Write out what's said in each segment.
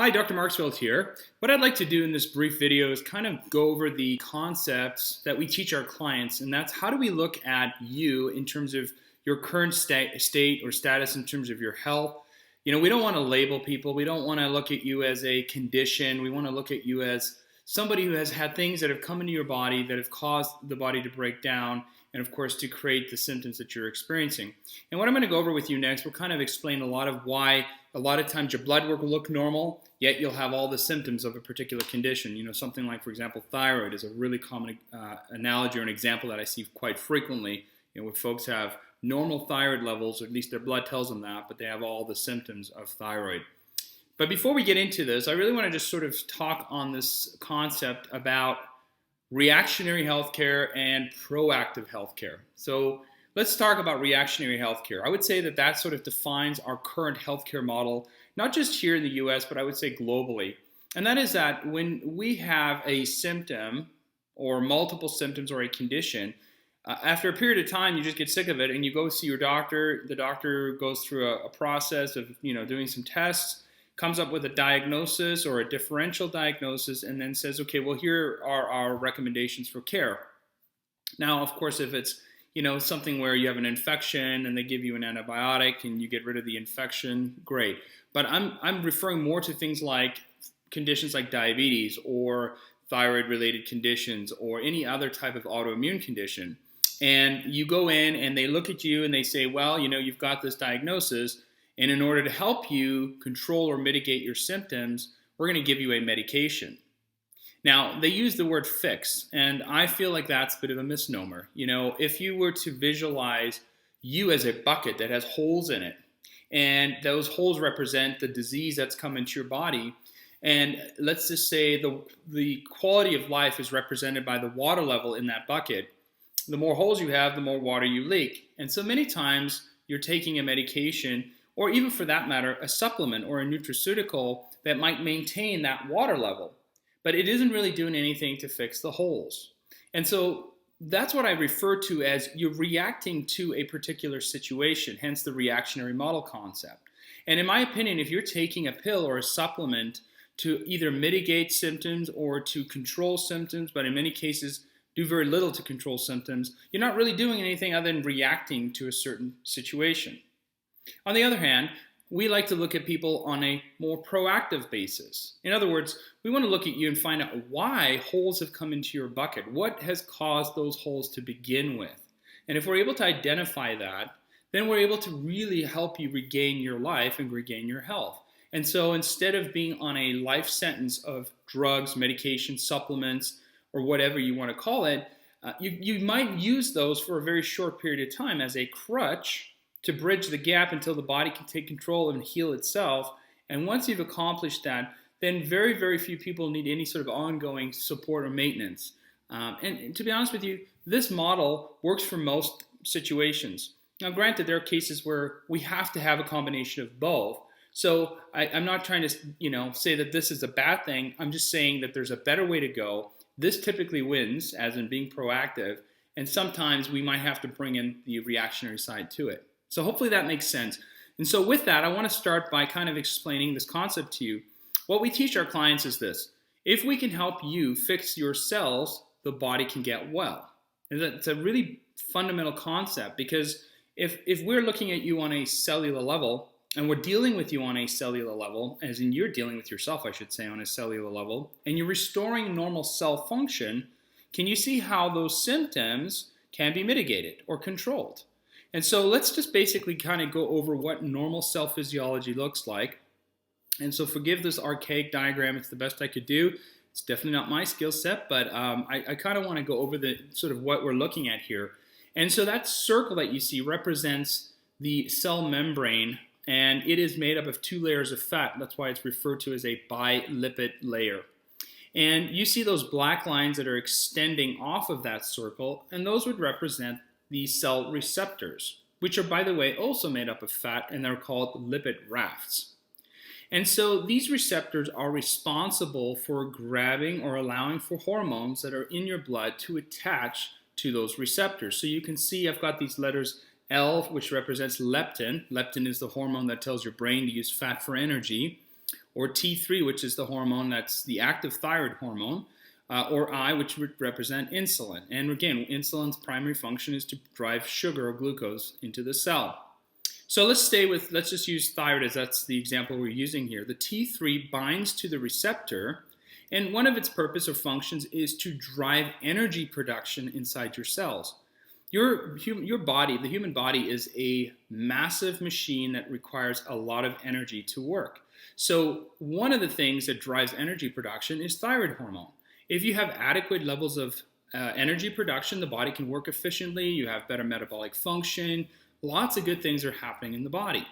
Hi, Dr. Marksfield here. What I'd like to do in this brief video is kind of go over the concepts that we teach our clients, and that's how do we look at you in terms of your current state or status in terms of your health. You know, we don't want to label people. We don't want to look at you as a condition. We want to look at you as somebody who has had things that have come into your body that have caused the body to break down and, of course, to create the symptoms that you're experiencing. And what I'm going to go over with you next will kind of explain a lot of why a lot of times your blood work will look normal, yet you'll have all the symptoms of a particular condition. You know, something like, for example, thyroid is a really common analogy or an example that I see quite frequently. You know, where folks have normal thyroid levels, or at least their blood tells them that, but they have all the symptoms of thyroid. But before we get into this, I really want to just sort of talk on this concept about reactionary healthcare and proactive healthcare. So let's talk about reactionary healthcare. I would say that that sort of defines our current healthcare model, not just here in the US, but I would say globally. And that is that when we have a symptom or multiple symptoms or a condition, after a period of time, you just get sick of it and you go see your doctor. The doctor goes through a process of, doing some tests, comes up with a diagnosis or a differential diagnosis, and then says, okay, well, here are our recommendations for care. Now, of course, if it's something where you have an infection and they give you an antibiotic and you get rid of the infection, great. But I'm referring more to things like conditions like diabetes or thyroid-related conditions or any other type of autoimmune condition. And you go in and they look at you and they say, well, you've got this diagnosis, and in order to help you control or mitigate your symptoms, we're going to give you a medication. Now, they use the word fix, and I feel like that's a bit of a misnomer. If you were to visualize you as a bucket that has holes in it, and those holes represent the disease that's come into your body, and let's just say the quality of life is represented by the water level in that bucket, the more holes you have, the more water you leak. And so many times you're taking a medication, or even for that matter, a supplement or a nutraceutical that might maintain that water level, but it isn't really doing anything to fix the holes. And so that's what I refer to as you're reacting to a particular situation, hence the reactionary model concept. And in my opinion, if you're taking a pill or a supplement to either mitigate symptoms or to control symptoms, but in many cases do very little to control symptoms, you're not really doing anything other than reacting to a certain situation. On the other hand, we like to look at people on a more proactive basis. In other words, we want to look at you and find out why holes have come into your bucket. What has caused those holes to begin with? And if we're able to identify that, then we're able to really help you regain your life and regain your health. And so instead of being on a life sentence of drugs, medication, supplements, or whatever you want to call it, you might use those for a very short period of time as a crutch to bridge the gap until the body can take control and heal itself. And once you've accomplished that, then very, very few people need any sort of ongoing support or maintenance. And to be honest with you, this model works for most situations. Now, granted, there are cases where we have to have a combination of both. So I'm not trying to say that this is a bad thing. I'm just saying that there's a better way to go. This typically wins, as in being proactive, and sometimes we might have to bring in the reactionary side to it. So hopefully that makes sense. And so with that, I want to start by kind of explaining this concept to you. What we teach our clients is this: if we can help you fix your cells, the body can get well. And that's a really fundamental concept, because if we're looking at you on a cellular level, and we're dealing with you on a cellular level, as in you're dealing with yourself, I should say, on a cellular level, and you're restoring normal cell function, can you see how those symptoms can be mitigated or controlled? And so let's just basically kind of go over what normal cell physiology looks like. And so forgive this archaic diagram, it's the best I could do. It's definitely not my skill set, but I kind of want to go over the sort of what we're looking at here. And so that circle that you see represents the cell membrane, and it is made up of two layers of fat. That's why it's referred to as a bilipid layer. And you see those black lines that are extending off of that circle, and those would represent the cell receptors, which are, by the way, also made up of fat, and they're called lipid rafts. And so these receptors are responsible for grabbing or allowing for hormones that are in your blood to attach to those receptors. So you can see I've got these letters L, which represents leptin. Leptin is the hormone that tells your brain to use fat for energy. or T3, which is the hormone that's the active thyroid hormone, or I, which would represent insulin. And again, insulin's primary function is to drive sugar or glucose into the cell. So let's just use thyroid as that's the example we're using here. The T3 binds to the receptor, and one of its purpose or functions is to drive energy production inside your cells. Your body, the human body, is a massive machine that requires a lot of energy to work. So one of the things that drives energy production is thyroid hormone. If you have adequate levels of energy production, the body can work efficiently, you have better metabolic function, lots of good things are happening in the body.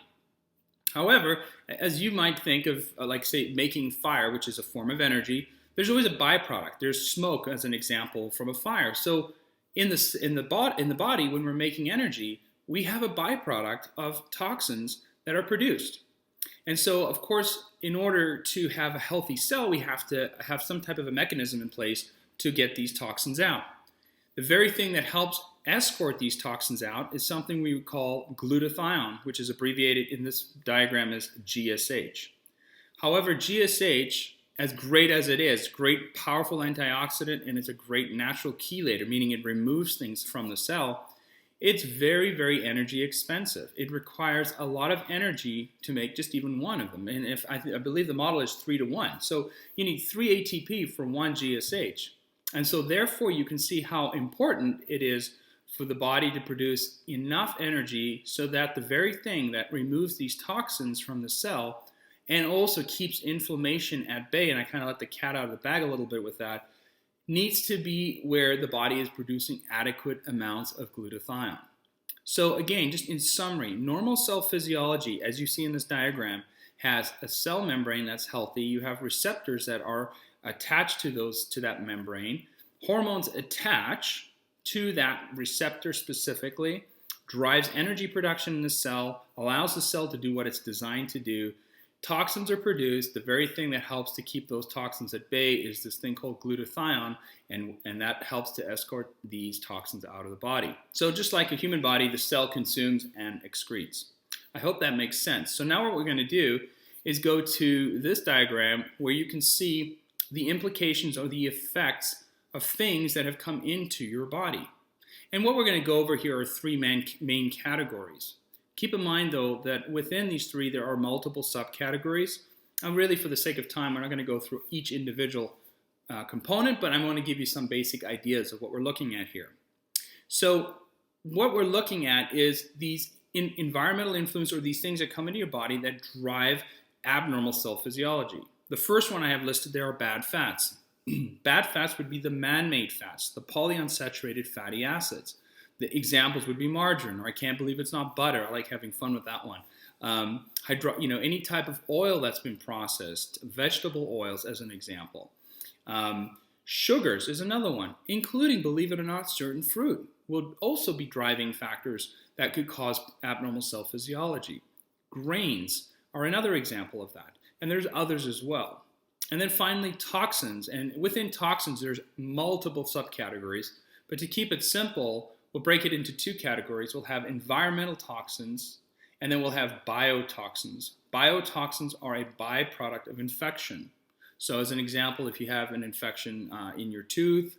However, as you might think of, like say, making fire, which is a form of energy, there's always a byproduct. There's smoke, as an example, from a fire. So in the body, when we're making energy, we have a byproduct of toxins that are produced. And so, of course, in order to have a healthy cell, we have to have some type of a mechanism in place to get these toxins out. The very thing that helps escort these toxins out is something we call glutathione, which is abbreviated in this diagram as GSH. However, GSH, as great as it is, great powerful antioxidant, and it's a great natural chelator, meaning it removes things from the cell, it's very, very energy expensive. It requires a lot of energy to make just even one of them. And I believe the model is 3-to-1. So you need 3 ATP for 1 GSH. And so therefore you can see how important it is for the body to produce enough energy so that the very thing that removes these toxins from the cell and also keeps inflammation at bay, and I kind of let the cat out of the bag a little bit with that, needs to be where the body is producing adequate amounts of glutathione. So again, just in summary, normal cell physiology, as you see in this diagram, has a cell membrane that's healthy. You have receptors that are attached to that membrane. Hormones attach to that receptor specifically, drives energy production in the cell, allows the cell to do what it's designed to do. Toxins are produced. The very thing that helps to keep those toxins at bay is this thing called glutathione, and that helps to escort these toxins out of the body. So just like a human body, the cell consumes and excretes. I hope that makes sense. So now what we're going to do is go to this diagram where you can see the implications or the effects of things that have come into your body. And what we're going to go over here are 3 main categories. Keep in mind, though, that within these 3, there are multiple subcategories. And really, for the sake of time, we're not going to go through each individual component, but I'm going to give you some basic ideas of what we're looking at here. So what we're looking at is these environmental influence, or these things that come into your body that drive abnormal cell physiology. The first one I have listed there are bad fats. Bad fats would be the man-made fats, the polyunsaturated fatty acids. The examples would be margarine, or I can't believe it's not butter. I like having fun with that one. Any type of oil that's been processed, vegetable oils as an example. Sugars is another one, including, believe it or not, certain fruit will also be driving factors that could cause abnormal cell physiology. Grains are another example of that, and there's others as well. And then finally, toxins, and within toxins, there's multiple subcategories, but to keep it simple, we'll break it into 2 categories. We'll have environmental toxins, and then we'll have biotoxins. Biotoxins are a byproduct of infection. So as an example, if you have an infection in your tooth,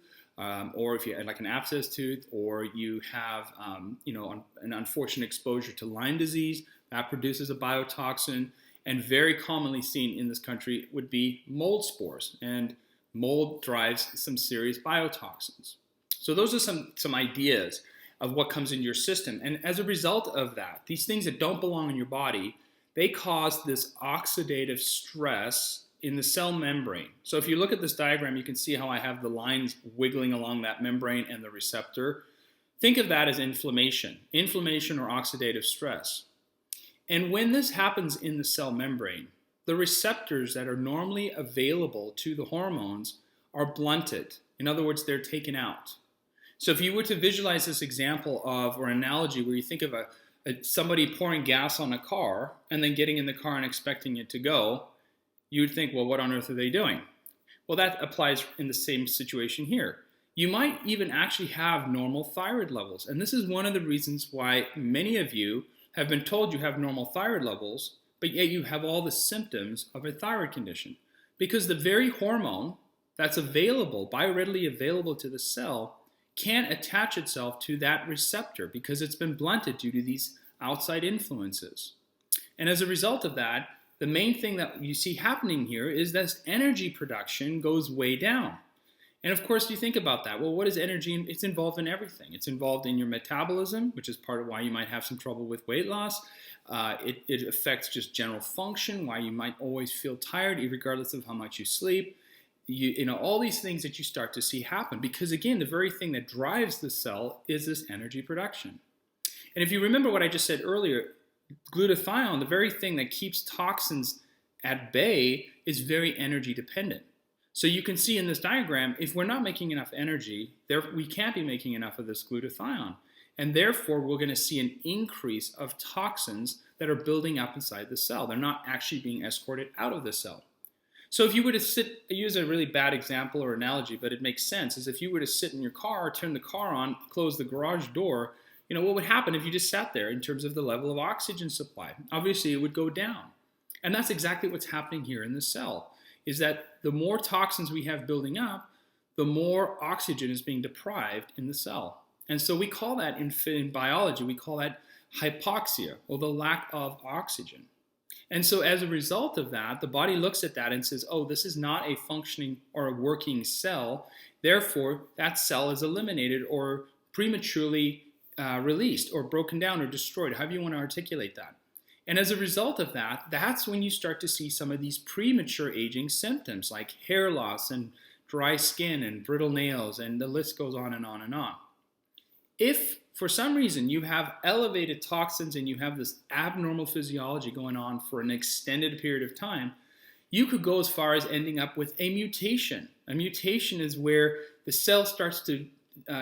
or if you had like an abscess tooth, or you have an unfortunate exposure to Lyme disease, that produces a biotoxin. And very commonly seen in this country would be mold spores, and mold drives some serious biotoxins. So those are some ideas of what comes in your system. And as a result of that, these things that don't belong in your body, they cause this oxidative stress in the cell membrane. So if you look at this diagram, you can see how I have the lines wiggling along that membrane and the receptor. Think of that as inflammation or oxidative stress. And when this happens in the cell membrane, the receptors that are normally available to the hormones are blunted. In other words, they're taken out. So if you were to visualize this example or analogy where you think of somebody pouring gas on a car and then getting in the car and expecting it to go, you would think, well, what on earth are they doing? Well, that applies in the same situation here. You might even actually have normal thyroid levels. And this is one of the reasons why many of you have been told you have normal thyroid levels, but yet you have all the symptoms of a thyroid condition. Because the very hormone that's available, bioreadily available to the cell, can't attach itself to that receptor because it's been blunted due to these outside influences. And as a result of that, the main thing that you see happening here is that energy production goes way down. And of course, you think about that. Well, what is energy? It's involved in everything. It's involved in your metabolism, which is part of why you might have some trouble with weight loss. It affects just general function, why you might always feel tired, regardless of how much you sleep. You know, all these things that you start to see happen. Because again, the very thing that drives the cell is this energy production. And if you remember what I just said earlier, glutathione, the very thing that keeps toxins at bay, is very energy dependent. So you can see in this diagram, if we're not making enough energy, we can't be making enough of this glutathione. And therefore, we're going to see an increase of toxins that are building up inside the cell. They're not actually being escorted out of the cell. So if you were to use a really bad example or analogy, but it makes sense, is if you were to sit in your car, turn the car on, close the garage door, you know, what would happen if you just sat there in terms of the level of oxygen supply? Obviously, it would go down. And that's exactly what's happening here in the cell, is that the more toxins we have building up, the more oxygen is being deprived in the cell. And so we call that, in biology, we call that hypoxia, or the lack of oxygen. And so as a result of that, the body looks at that and says, oh, this is not a functioning or a working cell. Therefore, that cell is eliminated or prematurely released or broken down or destroyed, however you want to articulate that. And as a result of that, that's when you start to see some of these premature aging symptoms like hair loss and dry skin and brittle nails, and the list goes on and on and on. If for some reason you have elevated toxins and you have this abnormal physiology going on for an extended period of time, you could go as far as ending up with a mutation. A mutation is where the cell starts to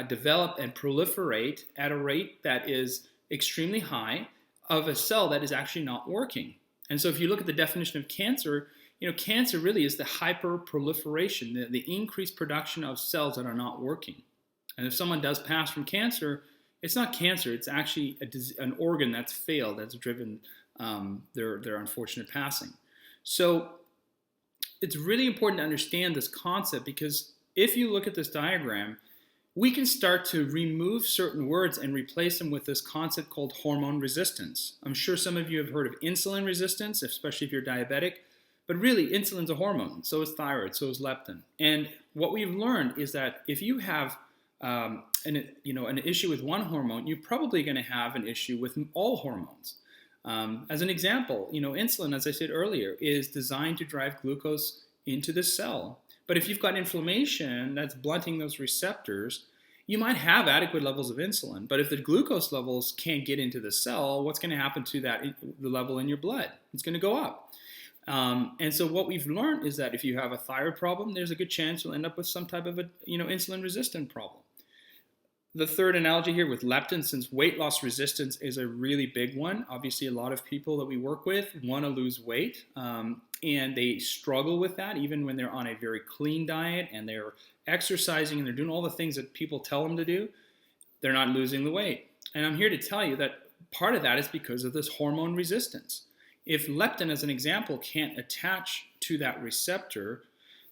develop and proliferate at a rate that is extremely high of a cell that is actually not working. And so if you look at the definition of cancer, you know, cancer really is the hyperproliferation, the increased production of cells that are not working. And if someone does pass from cancer, it's not cancer, it's actually an organ that's failed, that's driven their unfortunate passing. So it's really important to understand this concept, because if you look at this diagram, we can start to remove certain words and replace them with this concept called hormone resistance. I'm sure some of you have heard of insulin resistance, especially if you're diabetic, but really insulin's a hormone, so is thyroid, so is leptin. And what we've learned is that if you have an issue with one hormone, you're probably going to have an issue with all hormones. As an example, insulin, as I said earlier, is designed to drive glucose into the cell. But if you've got inflammation that's blunting those receptors, you might have adequate levels of insulin. But if the glucose levels can't get into the cell, what's going to happen to the level in your blood? It's going to go up. And so what we've learned is that if you have a thyroid problem, there's a good chance you'll end up with some type of insulin-resistant problem. The third analogy here with leptin, since weight loss resistance is a really big one. Obviously, a lot of people that we work with want to lose weight, and they struggle with that even when they're on a very clean diet and they're exercising and they're doing all the things that people tell them to do. They're not losing the weight. And I'm here to tell you that part of that is because of this hormone resistance. If leptin, as an example, can't attach to that receptor,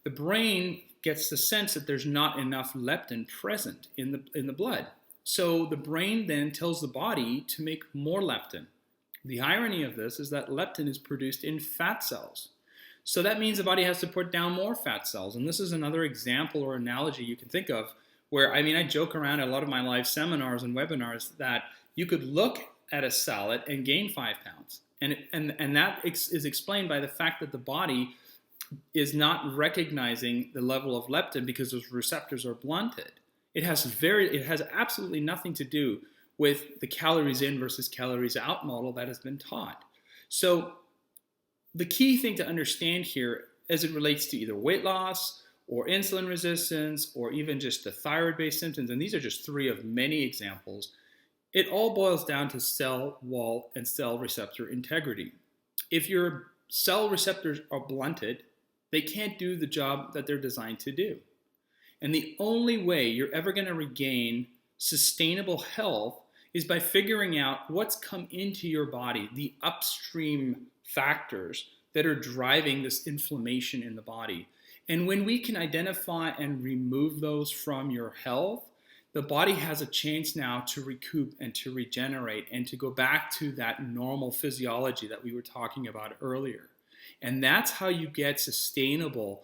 the brain gets the sense that there's not enough leptin present in the blood. So the brain then tells the body to make more leptin. The irony of this is that leptin is produced in fat cells. So that means the body has to put down more fat cells. And this is another example or analogy you can think of where, I joke around at a lot of my live seminars and webinars that you could look at a salad and gain 5 pounds. And that is explained by the fact that the body is not recognizing the level of leptin because those receptors are blunted. It has absolutely nothing to do with the calories in versus calories out model that has been taught. So the key thing to understand here as it relates to either weight loss or insulin resistance or even just the thyroid-based symptoms, and these are just 3 of many examples, it all boils down to cell wall and cell receptor integrity. If your cell receptors are blunted, they can't do the job that they're designed to do. And the only way you're ever going to regain sustainable health is by figuring out what's come into your body, the upstream factors that are driving this inflammation in the body. And when we can identify and remove those from your health, the body has a chance now to recoup and to regenerate and to go back to that normal physiology that we were talking about earlier. And that's how you get sustainable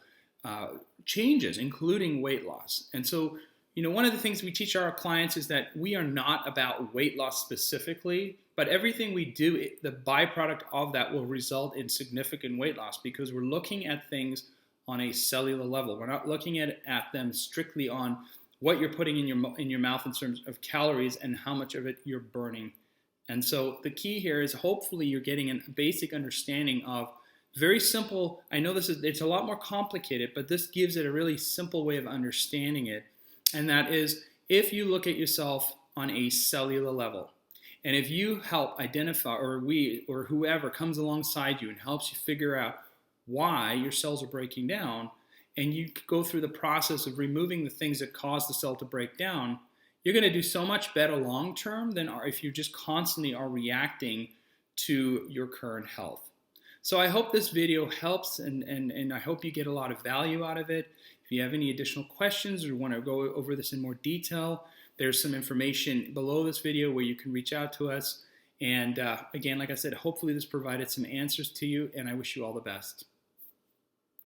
changes, including weight loss. And so, one of the things we teach our clients is that we are not about weight loss specifically, but everything we do, the byproduct of that will result in significant weight loss because we're looking at things on a cellular level. We're not looking at them strictly on what you're putting in your mouth in terms of calories and how much of it you're burning. And so the key here is hopefully you're getting a basic understanding of very simple. I know it's a lot more complicated, but this gives it a really simple way of understanding it. And that is, if you look at yourself on a cellular level, and if you help identify, or whoever comes alongside you and helps you figure out why your cells are breaking down, and you go through the process of removing the things that cause the cell to break down, you're going to do so much better long term than if you just constantly are reacting to your current health. So I hope this video helps, and I hope you get a lot of value out of it. If you have any additional questions or want to go over this in more detail, there's some information below this video where you can reach out to us. And again, like I said, hopefully this provided some answers to you, and I wish you all the best.